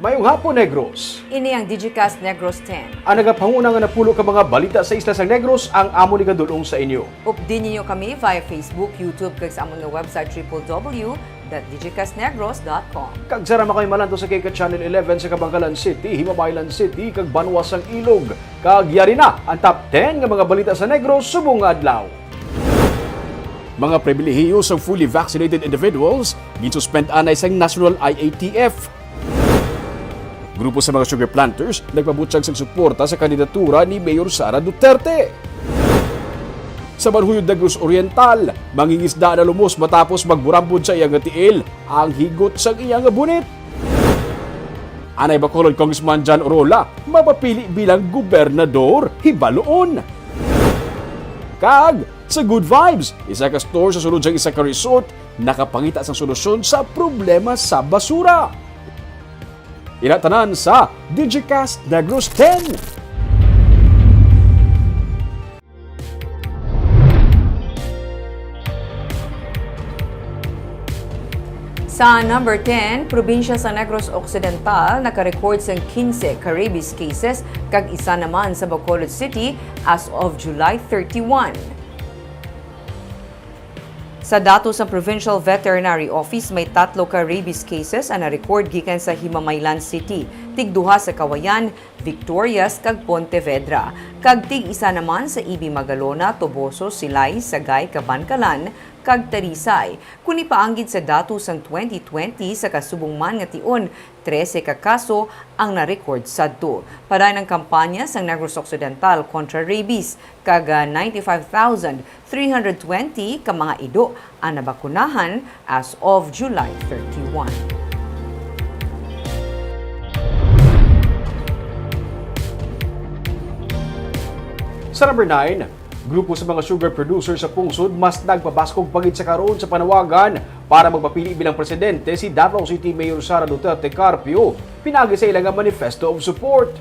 Mayong hapon, Negros. Ini ang Digicast Negros X. Ang nagapanguna nga napulo ka mga balita sa isla sang Negros ang amo ni gadulong sa inyo. Updin niyo kami via Facebook, YouTube, kag sa among nga website www.digicastnegros.com. Kag sarama kayo malanto sa Kika Channel 11 sa Kabangkalan City, Himabaylan City, kag Banwasang Ilog. Kag yari na ang top 10 nga mga balita sa Negros subong adlaw. Mga pribilehiyo sa fully vaccinated individuals gisuspend anay sa National IATF. Grupo sa mga sugar planters nagpabutyag sa suporta sa kandidatura ni Mayor Sara Duterte. Sa Banhuyod Negros Oriental, mangingisda na lumos matapos magburambod sa iyang tiil ang higot sa iyang bunit. Anay Bacolod Congressman John Orola mapapili bilang gobernador hibaloon. Kag sa Good Vibes, isa ka store sa sulod sang isa ka resort nakapangita sang solusyon sa problema sa basura. Inatanan sa Digicast Negros X. Sa number 10, probinsya sa Negros Occidental nakarecord sang 15 ka rabies cases kag isa naman sa Bacolod City as of July 31. Sa datos sa Provincial Veterinary Office, may 3 ka rabies cases ang na-record gikan sa Himamaylan City, tig-2 sa Kawayan, Victorias kag Pontevedra, kag tig-1 naman sa Ibi Magalona, Toboso, Silay, Sagay, Kabankalan, kag Tarisay. Kuni paanggid sa datos sang 2020 sa kasubong man nga tion, 13 ka kaso ang na-record sadto. Paday ng kampanya sang Negros Occidental kontra rabies, kag 95,320 ka mga ido ang nabakunahan as of July 31. Sa number 9, grupo sa mga sugar producers sa pungsod mas nagpabaskog pagid sa karon sa panawagan para magpapili bilang presidente si Davao City Mayor Sara Duterte Carpio. Pinagi sa ilang manifesto of support.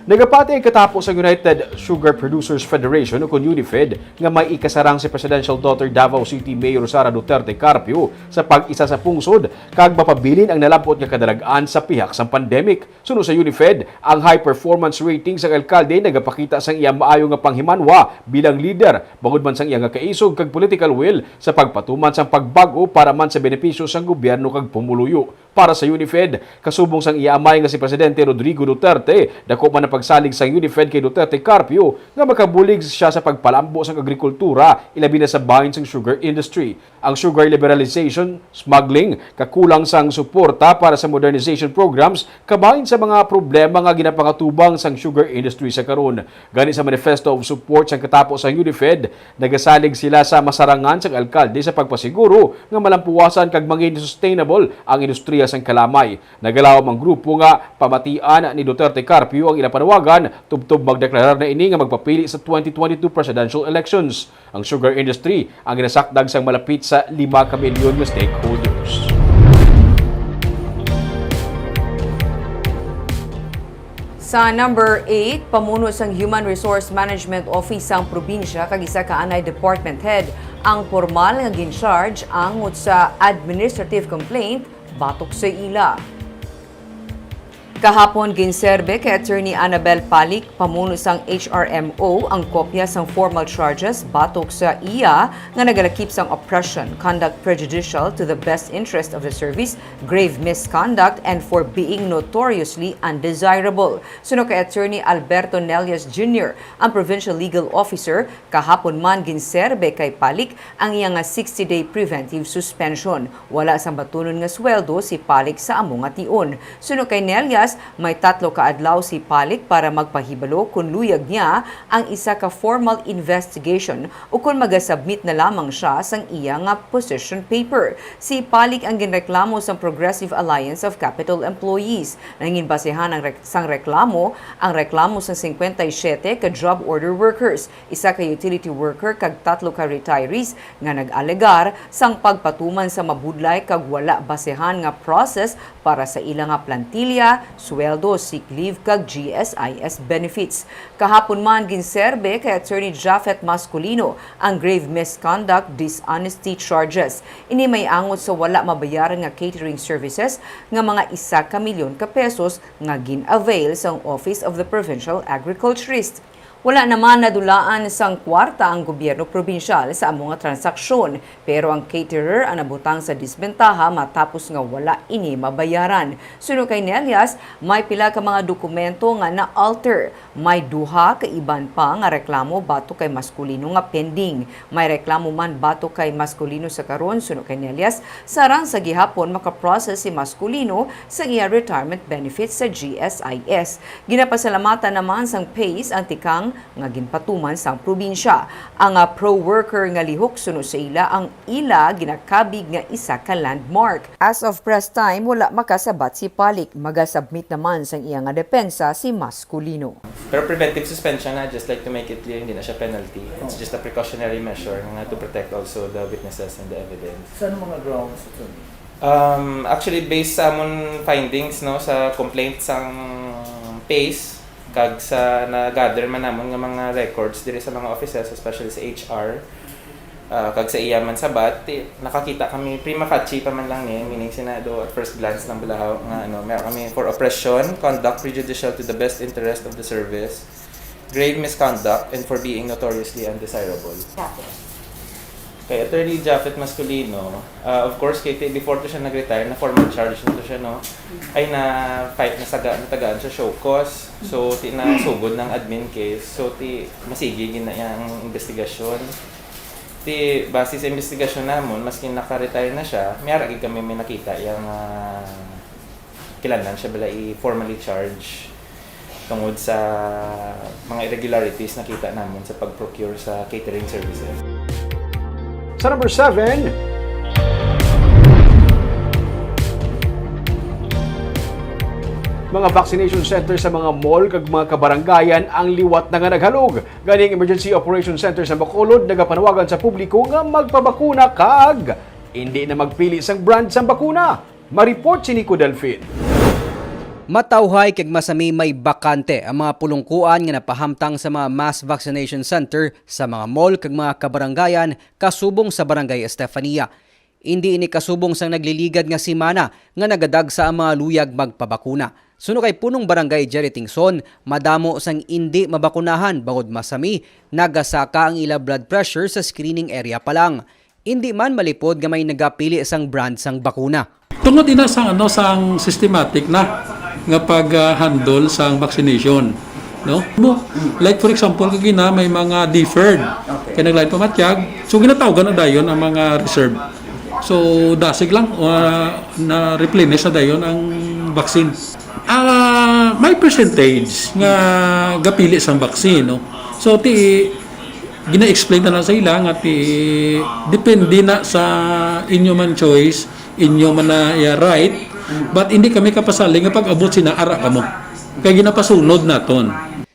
Nagapati ay katapos ang United Sugar Producers Federation o UNIFED nga may ikasarang si Presidential Daughter Davao City Mayor Sara Duterte Carpio sa pag-isa sa pungsod kag mapabilin ang nalampot nga kadalagaan sa pihak sa pandemic. Suno sa UNIFED, ang high performance rating sa alkalde nagapakita sang iyang maayo nga panghimanwa bilang leader bangod man sang iyang kaisog kag political will sa pagpatuman sang pagbago para man sa benepisyo sang gobyerno kag pumuluyo. Para sa UNIFED, kasubong sang iamay nga si Presidente Rodrigo Duterte, dako man na pagsalig sang UNIFED kay Duterte Carpio nga makabulig siya sa pagpalambo sang agrikultura, ilabi na sa bahin sang sugar industry. Ang sugar liberalization, smuggling, kakulang sang suporta para sa modernization programs, kabahin sa mga problema nga ginapangatubang sang sugar industry sa karon. Gani sa manifesto of support sang katapos sang UNIFED, nagasalig sila sa masarangan sang alkalde sa pagpasiguro nga malampuwasan kag maging sustainable ang industriya sang kalamay. Nagalawom ang grupo nga pamatian ni Duterte Carpio ang ilang panawagan tubtob magdeklarar na ini nga magpapili sa 2022 presidential elections. Ang sugar industry ang ginasakdag sang malapit sa 5 ka milyon nga stakeholders. Sa number 8, pamuno sang Human Resource Management Office sang probinsya kag isa ka anay department head ang formal nga gin-charge angot sa administrative complaint batok sa ila. Kahapon ginserbe kay Attorney Annabel Palik, pamuno sang HRMO, ang kopya sang formal charges batok sa iya nga nagalakip sang oppression, conduct prejudicial to the best interest of the service, grave misconduct, and for being notoriously undesirable. Suno kay Attorney Alberto Nelias Jr., ang Provincial Legal Officer, kahapon man ginserbe kay Palik ang iya nga 60-day preventive suspension. Wala sang batunon nga sweldo si Palik sa amo nga tion. Suno kay Nelias, may 3 ka adlaw si Palik para magpahibalo kung luyag niya ang isa ka formal investigation o kung magasubmit na lamang siya sang iya nga position paper. Si Palik ang ginreklamo sa Progressive Alliance of Capital Employees. Nangin basehan sang reklamo, ang reklamo sa 57 ka job order workers, isa ka utility worker kag 3 ka retirees nga nag-alegar sang pagpatuman sa mabudlay kag wala basehan nga process para sa ilang nga plantilya, sweldo, sick leave kag GSIS benefits. Kahapon man ginserbe kay Attorney Japheth Masculino ang grave misconduct dishonesty charges. Ini may angot sa wala mabayaran nga catering services nga mga 1 milyon ka pesos nga gin-avail sa Office of the Provincial Agriculturist. Wala naman nadulaan sang kwarta ang gobyerno probinsyal sa among nga transaksyon, pero ang caterer ang nabutang sa disbentaha matapos nga wala ini mabayaran. Suno kay Nelias, may pila ka mga dokumento nga na-alter. May duha ka iban pa nga reklamo bato kay Masculino nga pending. May reklamo man bato kay Masculino sa karon, suno kay Nelias, sarang sa gihapon makaprocess si Masculino sa iya retirement benefits sa GSIS. Ginapasalamatan naman sang PACE ang tikang nga ginpatuman sang probinsya. Ang pro-worker nga lihok suno sa ila ang ila ginakabig nga isa ka landmark. As of press time, wala makasabat si Palik. Magasubmit naman sang iya nga depensa si Masculino. Pero preventive suspension na, just like to make it clear, hindi na siya penalty. It's just a precautionary measure na to protect also the witnesses and the evidence. Saan mga grounds ito? Actually, based sa among findings no sa complaint sang PACE, kag sa na-gather man namon nga mga records diri sa mga offices, especially sa HR, kag sa iya man sabat, nakakita kami prima facie pa man lang ni, meaning Senado at first glance ng balahaw nga meron kami for oppression, conduct prejudicial to the best interest of the service, grave misconduct, and for being notoriously undesirable. Kay Attorney Japheth Masculino, of course, before to siya nag-retire, na formal charge na to siya, no? Ay na-fight natagaan sa show cause. So, nasugod ng admin case. So, masigigin na yung investigasyon. Base sa investigasyon namon, maski naka-retire na siya, may aragig kami may nakita yung kilanan siya bala i-formally charge tungod sa mga irregularities na kita namon sa pag-procure sa catering services. Sa number 7, mga vaccination center sa mga mall kag mga kabarangayan ang liwat na nga naghalog. Ganing Emergency Operation Center sa Bacolod nagapanawagan sa publiko nga magpabakuna kag hindi na magpili sang brand sang bakuna. Ma-report si Nico Delfin. Matawhay kag masami may bakante ang mga pulungkuan nga napahamtang sa mga mass vaccination center sa mga mall kag mga kabarangayan kasubong sa Barangay Estefania. Hindi ini kasubong sang nagliligad nga simana nga nagadag sa mga luyag magpabakuna. Suno kay punong Barangay Jerry Tingson, madamo sang hindi mabakunahan bangod masami nagasaka ang ila blood pressure sa screening area pa lang. Hindi man malipod nga may nagapili sang brand sang bakuna. Tungod ina sang systematic na nga pag-handle sa vaccination, no? Like for example, kagina may mga deferred. Kaya naglain pamatyag, so ginatawagan na dayon ang mga reserve. So dasig lang na replenish na dayon ang vaccine. May percentage nga gapili sang vaccine, no? So gina-explain na sa ila nga depende na sa inyo man choice, inyo man na right. But hindi kami kapasaling nga pag-abot sinaara ka mo. Kaya ginapasunod naton.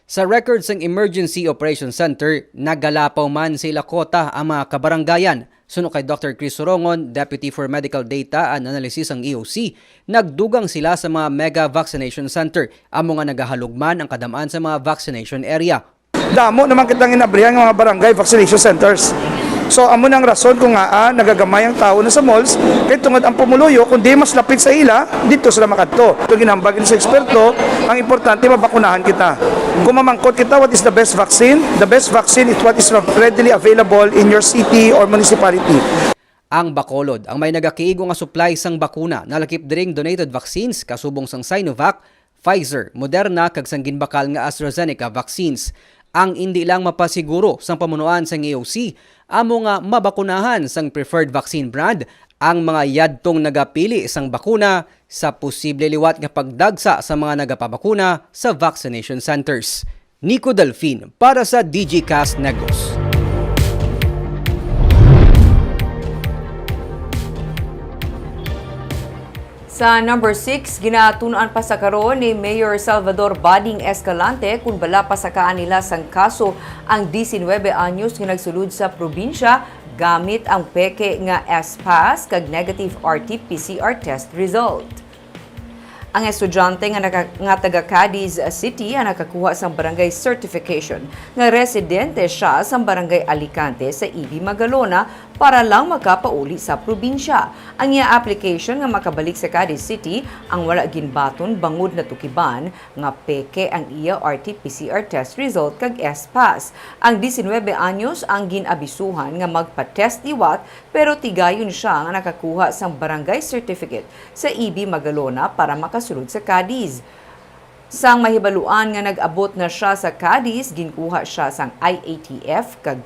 Sa records ng Emergency Operation Center, nagalapaw man sa Ilacota ang mga kabarangayan. Suno kay Dr. Chris Sorongon, Deputy for Medical Data and Analysis ng EOC, nagdugang sila sa mga mega vaccination center. Amo nga nagahalugman ang kadamaan sa mga vaccination area. Damo naman kitang inabrihan ng mga barangay vaccination centers. So amo nang rason kung nagagamay ang tao na sa malls kay tungod ang pumuluyo kundi mas lapit sa ila dito sila makadto. Ito ginambag sa eksperto, ang importante mabakunahan kita. Kung mamangkot kita what is the best vaccine? The best vaccine is what is readily available in your city or municipality. Ang Bacolod ang may nagakiigo nga supply sang bakuna nalakip diring donated vaccines kasubong sang Sinovac, Pfizer, Moderna kag sang ginbakal nga AstraZeneca vaccines. Ang hindi lang mapasiguro sang pamunuan sang EOC, amo nga mabakunahan sang preferred vaccine brand ang mga yadtong nagapili sang bakuna sa posible liwat nga pagdagsa sa mga nagapabakuna sa vaccination centers. Nico Delfin para sa Digicast Negros. Sa number 6, ginatunan pa sa karon ni Mayor Salvador Bading Escalante kung bala pasakaan nila sang kaso ang 19 anyos nga nagsulod sa probinsya gamit ang peke nga S-Pass kag negative RT-PCR test result. Ang estudyante nga taga Cadiz City ang nakakuha sa barangay certification nga residente siya sa barangay Alicante sa Ibi Magalona para lang makapauli sa probinsya. Ang iya application nga makabalik sa Cadiz City ang wala ginbaton bangod na tukiban nga peke ang iya RT-PCR test result kag S-Pass. Ang 19 anyos ang ginabisuhan nga magpa-test liwat pero tigayon siya nga nakakuha sang barangay certificate sa Ibi Magalona para makasulod sa Cadiz. Sang mahibaluan nga nag-abot na siya sa Cadiz, ginkuha siya sang IATF kag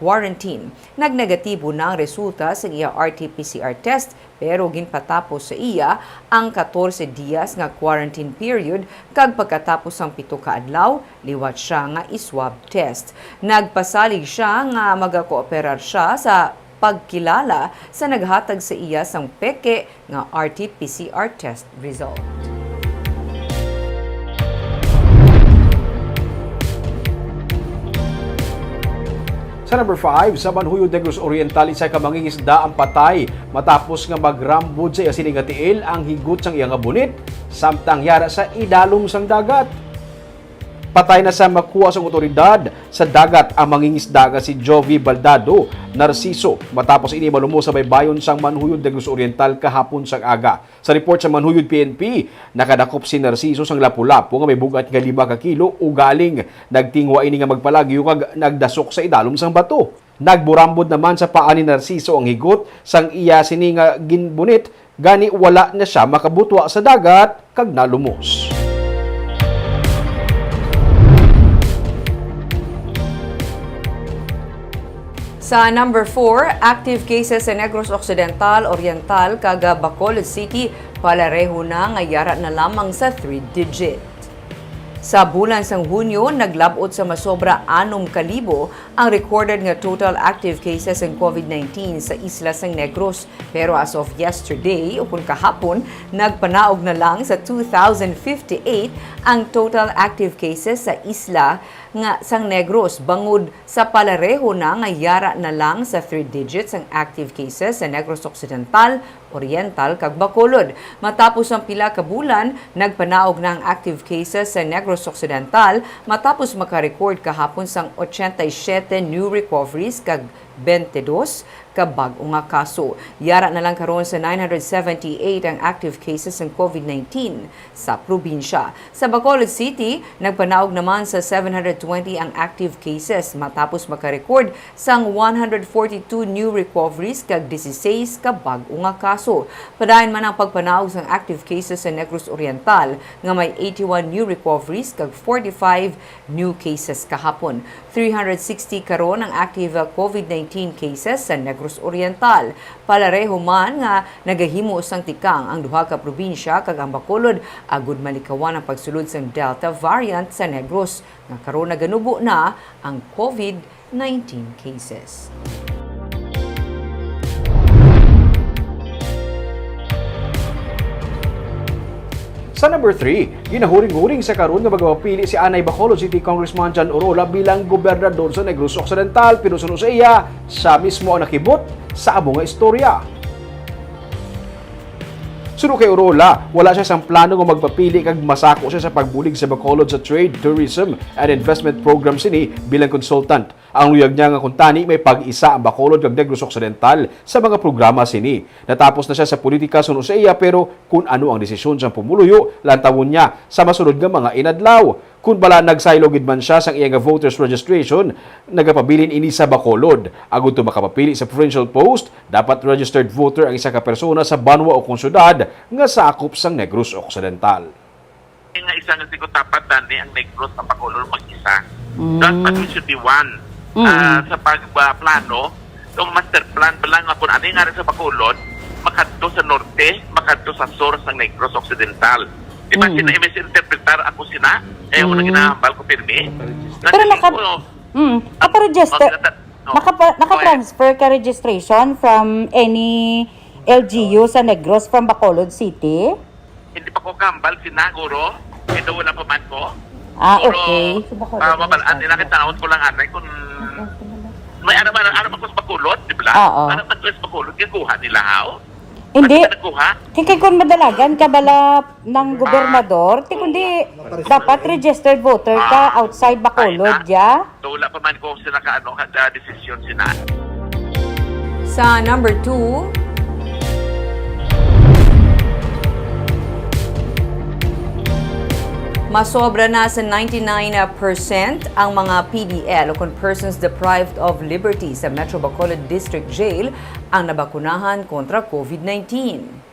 quarantine. Nagnegatibo na ang resulta sa iya RT-PCR test pero ginpatapos sa iya ang 14 dias nga quarantine period kag pagkatapos ang 7 ka adlaw liwat siya nga i-swab test. Nagpasalig siya nga magakooperar siya sa pagkilala sa naghatag sa iya sang peke nga RT-PCR test result. Sa number 5, sa Manhuyod Negros Oriental, isa ka mangingisda ang patay matapos nga magrambod sa iya sining tiil ang higot sang iya nga bunit samtang yara sa idalom sang dagat. Patay na sa makuha sa otoridad sa dagat ang mangingisda nga si Jovi Baldado Narciso matapos ini malumo sa baybayon sang Manhuyod Negros Oriental kahapon sang aga. Sa report sa Manhuyod PNP, nakadakop si Narciso sang lapu-lapu nga may bugat nga 5 ka kilo ugaling nagtingwa ini nga magpalagyo kag nagdasok sa idalom sang bato. Nagburambod naman sa paa ni Narciso ang higot sang iya sini nga ginbunit gani wala na siya makabutwa sa dagat kag nalumos. Sa number 4, active cases sa Negros Occidental, Oriental, kaga Bacolod City, palareho na nga yara na lamang sa 3-digit. Sa bulan sang Hunyo, naglabot sa masobra 6,000 ang recorded nga total active cases ng COVID-19 sa isla sang Negros. Pero as of yesterday, upon kahapon, nagpanaog na lang sa 2,058 ang total active cases sa isla nga sang Negros. Bangod sa palareho na nga yara na lang sa 3 digits ang active cases sa Negros Occidental, Oriental kag Bacolod. Matapos ang pila ka bulan, nagpanaog na ang active cases sa Negros Occidental matapos makarecord kahapon sang 87 new recoveries kag 22 ka bag-o nga kaso. Yara na lang karon sa 978 ang active cases ng COVID-19 sa probinsya. Sa Bacolod City, nagpanaog naman sa 720 ang active cases matapos makarecord sang 142 new recoveries kag 16 ka bag-o nga kaso. Padayon man ang pagpanaog sang active cases sa Negros Oriental nga may 81 new recoveries kag 45 new cases kahapon. 360 karon ang active COVID-19 cases sa Negros Oriental. Palareho man nga nagahimo sang tikang ang duha ka probinsya kag ang Bacolod agud malikawan ang pagsulod sang Delta variant sa Negros nga karon naganubo na ang COVID-19 cases. Sa number 3, ginahuring-huring sa karon nga magpapili si Anay Bacolod City Congressman John Orola bilang gobernador sa Negros Occidental pero sunod sa iya, siya mismo ang nakibot sa amo nga istorya. Sunod kay Orola, wala siya sang plano nga magpapili kag masako siya sa pagbulig sa Bacolod sa Trade, Tourism and Investment Program sini bilang consultant. Ang luyag niya nga kuntani may pag-isa ang Bacolod kag Negros Occidental sa mga programa sini. Natapos na siya sa politika sunod sa iya pero kung ano ang desisyon siyang pumuluyo, lantawon niya sa masunod nga mga inadlaw. Kung bala nagsaylogid man siya sang iya nga voters registration, nagapabilin ini sa Bacolod. Agud to makapapili sa provincial post, dapat registered voter ang isa ka persona sa banwa o konsyudad nga sakop sang Negros Occidental. Nga isa nga siguro tapat dani ang Negros sa Bacolod mag-isa. Dapat we should be one. Sa pagplano, yung master plan pa lang kung ano nga rin sa Bacolod, makadto sa norte, makadto sa sur sa Negros Occidental. Di ba sina-misinterpretar ako sina? Una ginahambal ko pirmi. Pero naka-register, naka-transfer ka registration from any LGU sa Negros from Bacolod City? Hindi pa ko gambal sinaguro. Ito wala pa man ko. Okay. Mabalaan nila kitanawad ko lang anay kung may ano man ko sa Bacolod, di ba? Oo. Ano man ko sa Bacolod, gikuha nila how? Hindi. Pati ka nagkuha? Kaya kung madalagan ka bala ng gobernador, kundi dapat registered voter ka outside Bacolod, ya? So, wala pa man kung sila kada desisyon sila. Sa number 2, masobra na sa 99% ang mga PDL o persons deprived of liberty sa Metro Bacolod District Jail ang nabakunahan kontra COVID-19.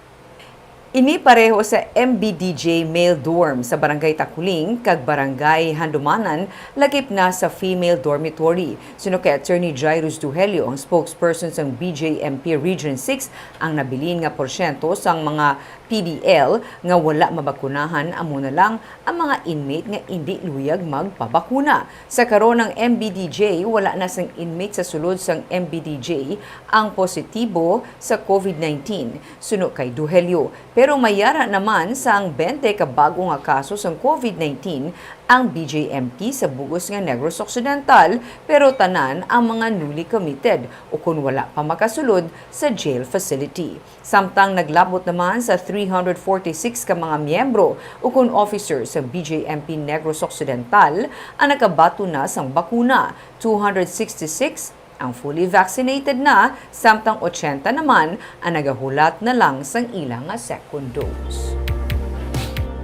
Ini pareho sa MBDJ male dorm sa Barangay Takuling kag Barangay Handumanan lakip na sa female dormitory. Suno kay Attorney Jairus Duhelio, ang spokesperson sa BJMP Region 6, ang nabilin nga porsyento sang mga PDL nga wala mabakunahan amo na lang ang mga inmate nga hindi luyag magpabakuna. Sa karon ng MBDJ, wala na sang inmate sa sulod sang MBDJ ang positibo sa COVID-19. Suno kay Duhelio. Pero mayara naman sa ang 20 ka bago nga kaso sang COVID-19 ang BJMP sa bugos nga Negros Occidental, pero tanan ang mga newly committed o kung wala pa makasulod sa jail facility. Samtang naglabot naman sa 346 ka mga miyembro o kung officers sa BJMP Negros Occidental ang nakabato na sang bakuna. 266 ang fully vaccinated na, samtang 80 naman ang nagahulat na lang sang ilang nga second dose.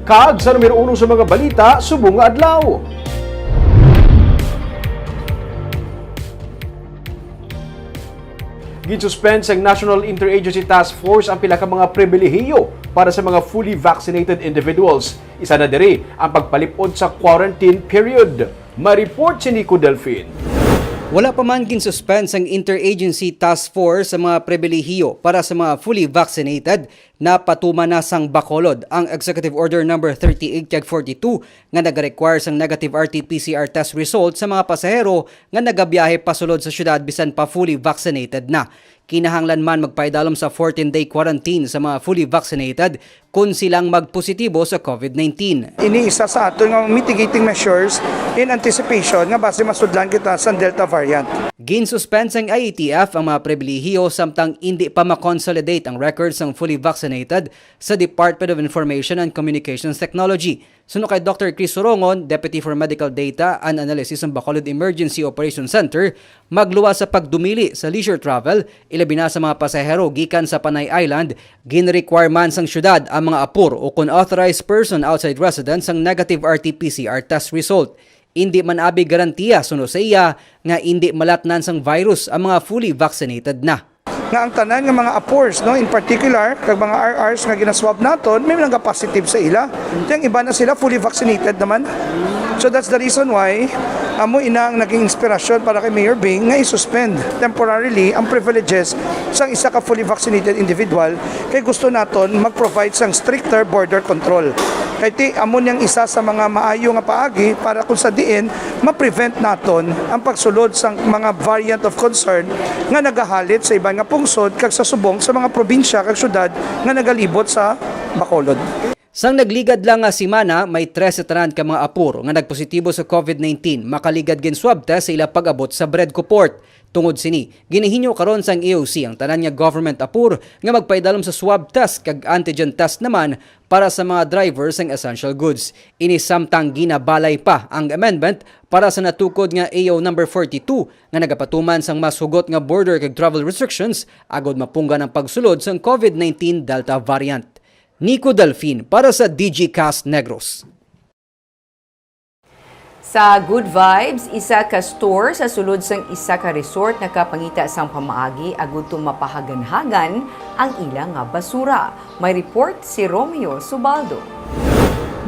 Kag sa numero 1 sa mga balita, subong nga adlaw. Gisuspend sa National Interagency Task Force ang pila ka mga pribilehiyo para sa mga fully vaccinated individuals. Isa na diri ang pagpalipod sa quarantine period. Ma-report si Nico Delfin. Wala pa man ginsuspend ang Interagency Task Force sa mga pribilehiyo para sa mga fully vaccinated na patuma na sang Bacolod ang Executive Order No. 38/42 nga nag-require sang negative RT-PCR test result sa mga pasahero nga nagabiyahe pasulod sa syudad bisan pa fully vaccinated na. Kinahanglan man magpaidalom sa 14-day quarantine sa mga fully vaccinated kung silang magpositibo sa COVID-19. Iniisa sa ato nga mitigating measures in anticipation nga base masudlan kita sa Delta variant. Ginsuspend sang IATF ang mga pribilehiyo samtang hindi pa makonsolidate ang records ng fully vaccinated sa Department of Information and Communications Technology. Suno kay Dr. Chris Sorongon, Deputy for Medical Data and Analysis ng Bacolod Emergency Operations Center, magluwas sa pagdumili sa leisure travel, ilabi na sa mga pasahero gikan sa Panay Island, gin-require man sang syudad ang mga apur o kung authorized person outside residence ang negative RT-PCR test result. Hindi man abi garantiya suno sa iya nga hindi malatnan sang virus ang mga fully vaccinated na. Nga ang tanan nga mga apors, no, in particular kag mga RRs nga ginaswab naton, may mga positive sa ila. Yang iba na sila fully vaccinated naman. So that's the reason why amo ina ang naging inspirasyon para kay Mayor Bing nga i-suspend temporarily ang privileges sang isa ka fully vaccinated individual kay gusto naton mag-provide sang stricter border control. Kay ti amo niyang isa sa mga maayo nga paagi para kung sa diin ma-prevent naton ang pagsulod sang mga variant of concern nga nagahalit sa iban nga pungsod kag sa subong sa mga probinsya kag syudad nga nagalibot sa Bacolod. Sang nagligad lang nga simana, may 13 tanan ka mga apur nga nagpositibo sa COVID-19, makaligad gin swab test sa ila pag-abot sa Bredco Port. Tungod sini, ginihinyo karon sang EOC ang tanan nga government apur nga magpaidalom sa swab test kag antigen test naman para sa mga drivers ng essential goods. Ini samtang ginabalay pa ang amendment para sa natukod nga AO number 42 nga nagapatuman sang mas hugot nga border kag travel restrictions agod mapungga ng pagsulod sang COVID-19 Delta variant. Nico Delfin para sa Digicast Negros. Sa Good Vibes, isa ka store sa sulod sang isa ka resort na kapangita sang pamaagi agud to mapahagan-hagan ang ilang nga basura. May report si Romeo Subaldo.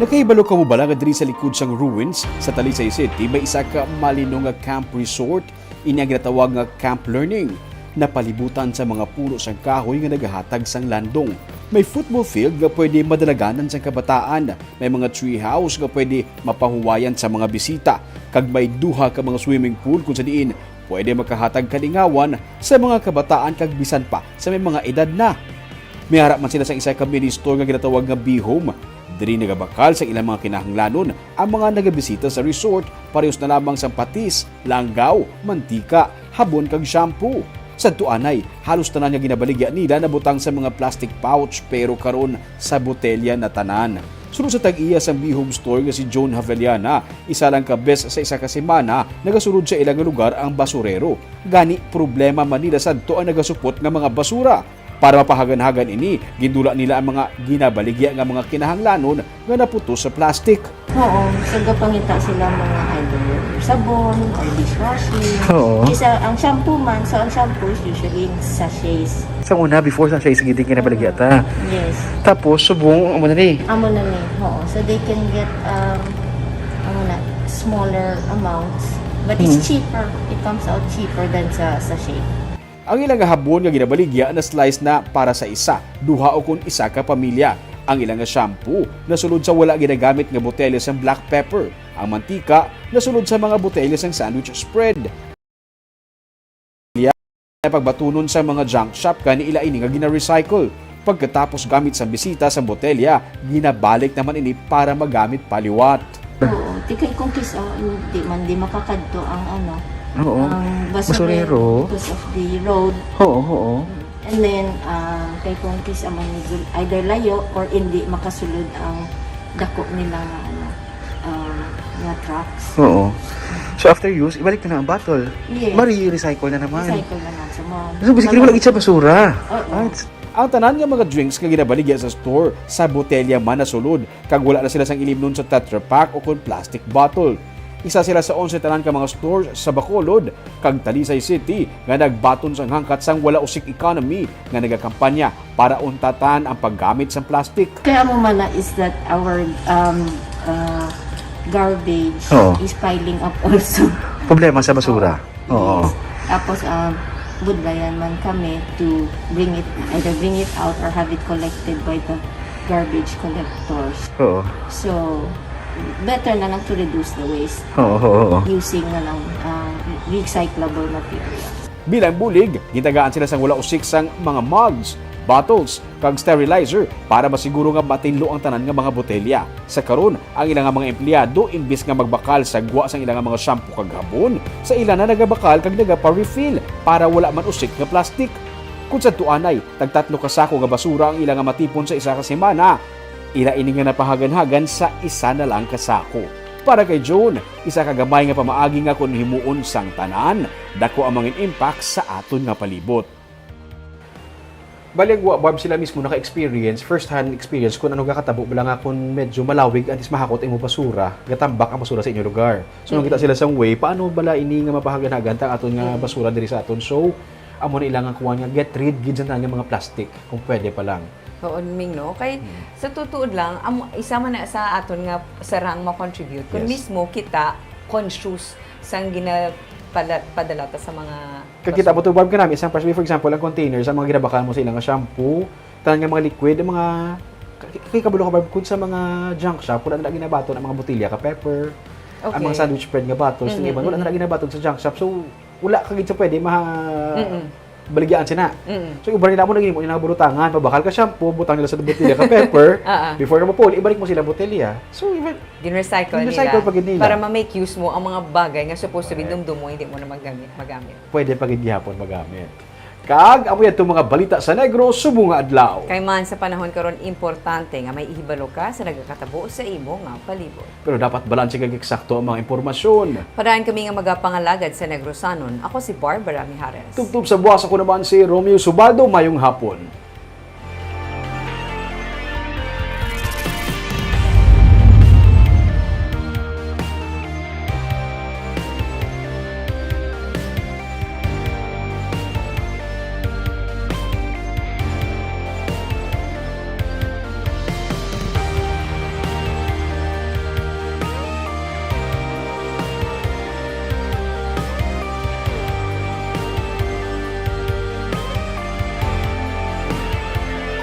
Nakaibalo ka mo bala nga diri sa likod sang ruins sa Talisay City may isa ka malino nga camp resort ini ang ginatawag nga camp learning. Napalibutan sa mga puno sang kahoy nga nagahatag sang landong. May football field nga pwede madalaganan sa kabataan. May mga tree house nga pwede mapahuwayan sa mga bisita. Kag may duha ka mga swimming pool kung sa diin pwede makahatag kalingawan sa mga kabataan kag bisan pa sa may mga edad na. May harap man sila sa isa ka mini store nga ginatawag nga B-Home. Diri nagabakal sa ilang mga kinahanglanon ang mga nagabisita sa resort parehas na lamang sa patis, langgaw, mantika, habon kag shampoo. Sa tuanay, halos tanan nga ginabaligya nila nabutang sa mga plastic pouch pero karon sa botelya na tanan. Sunod sa tag-iya sa bihom store nga si Joan Haveliana, isa lang ka bes sa isa ka semana nagasulod sa ilang lugar ang basurero. Gani problema man nila sadto ang nagasupot nga mga basura. Para mapahagan-hagan ini, gindula nila ang mga ginabaligya nga mga kinahanglanon nga naputos sa plastic. Oo, sagapangita sila mga either sabon or dishwashing. Oo. Isa, ang shampoo man, so ang shampoo is usually in sachets. Sa una, before sa siya isigitin kinabaligya ta. Yes. Tapos, subong, amo na ni. Amo na ni, oo. So they can get smaller amounts. But it's cheaper. It comes out cheaper than sa sachet. Ang ilang habon nga ginabaligya na slice na para sa isa, duha o kun isa ka pamilya. Ang ilang shampoo nasulod sa wala ginagamit nga botelya sang black pepper. Ang mantika nasulod sa mga botelya sang sandwich spread. Pagbatunon sa mga junk shop kani ila ini nga gina-recycle. Pagkatapos gamit sa bisita sa botelya, ginabalik naman ini para magamit paliwat. Oo, tikay kung kisa, di makakadto ang Oo. ang Basurero. because of the road. Oo. And then, kay kung kis aman either layo or hindi makasulod ang dako nila nga trucks. Oo. So after use, ibalik na ang bottle. Yes. Mari-recycle na naman. Recycle naman sa mga... So basically, wala gid sa basura. Oo. Ang tanan nga mga drinks nga ginabaligya sa store sa botelya man nasulod kag wala na sila sang ilimnon sa Tetra Pak o kon plastic bottle. Isa sila sa 11 tanan ka mga stores sa Bacolod kag Talisay City nga nagbaton sang hangkat sang wala usik economy nga nagakampanya para untatan ang paggamit sa plastic. Kaya mo man is that our garbage Oo. is piling up also. Problema sa basura. Oo. Yes. Tapos, budlayan man kami to either bring it out or have it collected by the garbage collectors. Oo. So, better na lang to reduce the waste Oo. using na lang recyclable material. Bilang bulig, gitagaan sila sang wala usik sang mga mugs, bottles, kag sterilizer para masiguro nga matinlo ang tanan nga mga botelya. Sa karon, ang ilang nga mga empleyado imbis nga magbakal sa gwa sang ilang nga mga shampoo kag habon, sa ilan na nagabakal kag nagapa-refill para wala man usik nga plastic. Kung sa tuanay, tagtatlo ka sako nga basura ang ilang nga matipon sa isa ka semana, ila ini nga napahagan-hagan sa isa na lang ka sako. Para kay Joan, isa ka gamay nga pamaagi nga kun himuon sang tanan, dako ang mga impact sa aton nga palibot. Balig Bob sila mismo naka-experience, first-hand experience kung ano kakatabo bala nga kung medyo malawig antis mahakot imo basura, gatambak ang basura sa inyong lugar. So nakita sila sang way, paano bala ini nga mapahagan-hagan ta aton nga basura diri sa aton. So amo na ilang kuha nga get rid gid sa nga mga plastic kung pwede pa lang. Oo, Ming, no? Kay sa tutuod lang, isa man na sa aton nga sarang ma-contribute. Kung Yes. mismo kita conscious sang padala ta sa mga Kagkita mo to Bob ka namin, isang for example, ang containers, ang mga ginabakal mo sa ilang shampoo, tanan nga mga liquid, ang mga kay kabulo ka Bob, kung sa mga junk shop, wala na ginabaton ang mga botilya ka pepper, ang mga sandwich spread nga bottles, wala na ginabaton sa junk shop. So wala kagid sa pwede baligyaan sina. So iba nila mo naging mo burutangan, mabakal ka shampoo, butang nila sa botelya ka pepper, before ka mapuli, ibalik mo sila botelya. So even din-recycle din-recycle nila, pagid nila. para ma-make use mo ang mga bagay nga supposed to be dumdum mo, hindi mo na magamit. Pwede pagid gihapon magamit. Kag amo yan mga balita sa Negros subong nga adlaw. Kay man sa panahon karon importante nga may ihibalo ka sa nagakatabo sa imo nga palibot. Pero dapat balanse kag eksakto ang mga impormasyon. Paraan kami nga magapangalagad sa Negrosanon. Ako si Barbara Mijares. Tugtog sa buwas ako naman si Romeo Subaldo, mayong hapon.